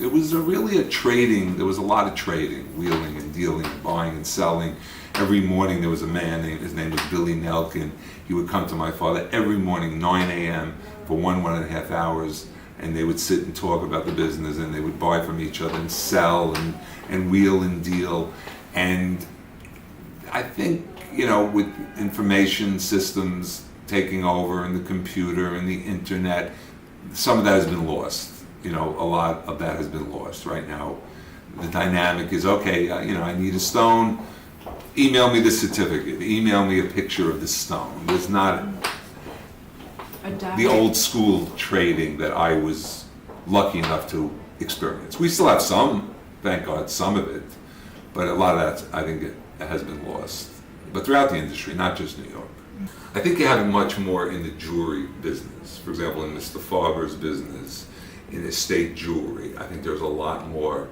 It was really a trading, there was a lot of trading, wheeling and dealing, buying and selling. Every morning there was a man, his name was Billy Nelkin. He would come to my father every morning, 9 a.m. for 1.5 hours, and they would sit and talk about the business, and they would buy from each other and sell and wheel and deal. And I think, with information systems taking over and the computer and the internet, some of that has been lost. A lot of that has been lost right now. The dynamic is, okay, I need a stone, email me the certificate, email me a picture of the stone. There's not the old school trading that I was lucky enough to experience. We still have some, thank God, some of it, but a lot of that, I think, it has been lost. But throughout the industry, not just New York. I think you have much more in the jewelry business. For example, in Mr. Farber's business, in estate jewelry, I think there's a lot more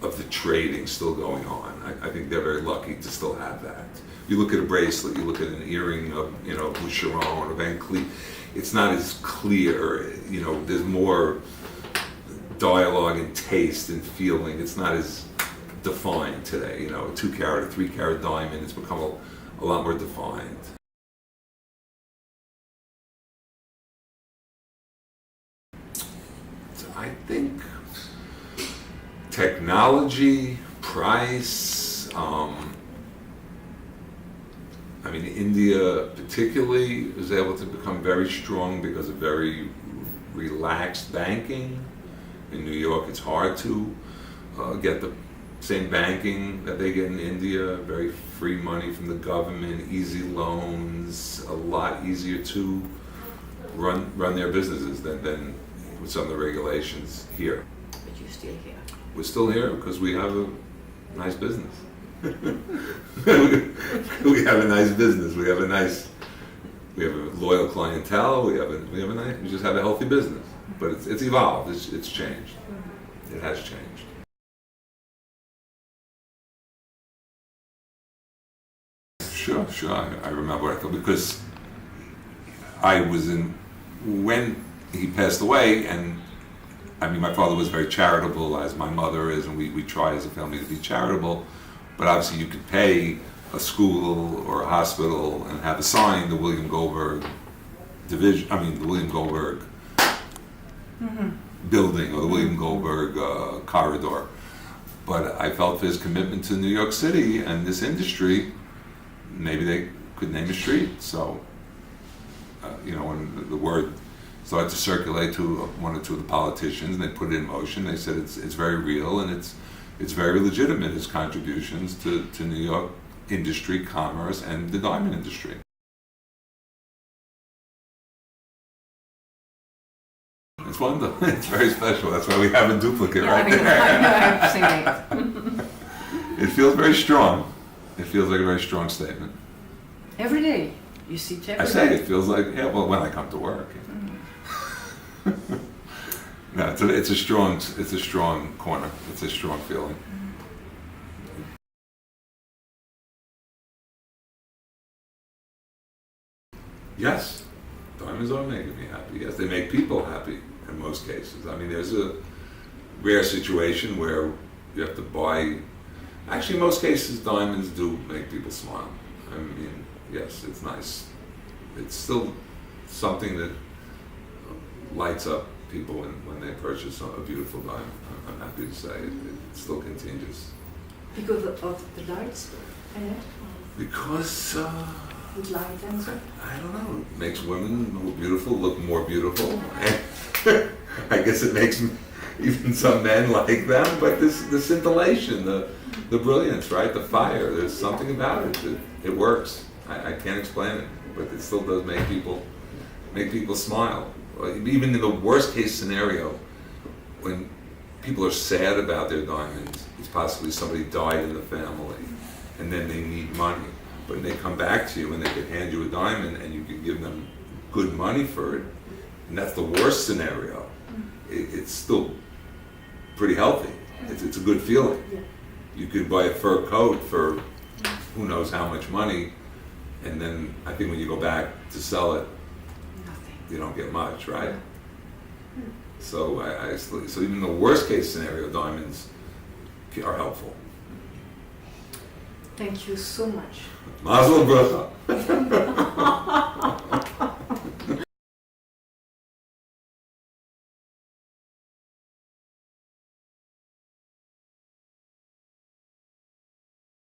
of the trading still going on. I think they're very lucky to still have that. You look at a bracelet, you look at an earring of, Boucheron or Van Cleef, it's not as clear, there's more dialogue and taste and feeling. It's not as defined today, a 2-carat, a 3-carat diamond, it's become a lot more defined. I think technology, price, India particularly was able to become very strong because of very relaxed banking. In New York, it's hard to get the same banking that they get in India, very free money from the government, easy loans, a lot easier to run their businesses than with some of the regulations here. But you're still here. We're still here because we have a nice business. we have a nice business. We have a loyal clientele. We just have a healthy business. But it's evolved. It's changed. It has changed. Sure. I remember what I thought, because I was when he passed away, and my father was very charitable, as my mother is, and we try as a family to be charitable, but obviously you could pay a school or a hospital and have a sign, the William Goldberg division, the William Goldberg building, or the William Goldberg corridor. But I felt for his commitment to New York City and this industry, maybe they could name a street. So, when the word started to circulate to one or two of the politicians, and they put it in motion. They said it's very real, and it's very legitimate, his contributions to New York industry, commerce, and the diamond industry. It's wonderful. It's very special. That's why we have a duplicate right there. I know, It feels very strong. It feels like a very strong statement. every day. You see it every I say day. it feels like, when I come to work. No, it's a strong corner. It's a strong feeling. Yes, diamonds are making me happy. Yes, they make people happy in most cases. There's a rare situation where you have to buy. Actually, in most cases, diamonds do make people smile. Yes, it's nice. It's still something that lights up people when they purchase a beautiful diamond. I'm happy to say it still continues. Because of the lights in it? Because With light and so? I don't know. It makes women who are beautiful look more beautiful. And I guess it makes even some men like them. But this scintillation, the brilliance, right? The fire. There's something about it. It works. I can't explain it, but it still does make people smile. Even in the worst case scenario, when people are sad about their diamonds, it's possibly somebody died in the family, and then they need money. But when they come back to you and they could hand you a diamond and you could give them good money for it, and that's the worst scenario, it's still pretty healthy. It's a good feeling. You could buy a fur coat for who knows how much money, and then I think when you go back to sell it, Nothing. you don't get much, right? So so even the worst case scenario, diamonds are helpful. Thank you so much. Mazel bracha.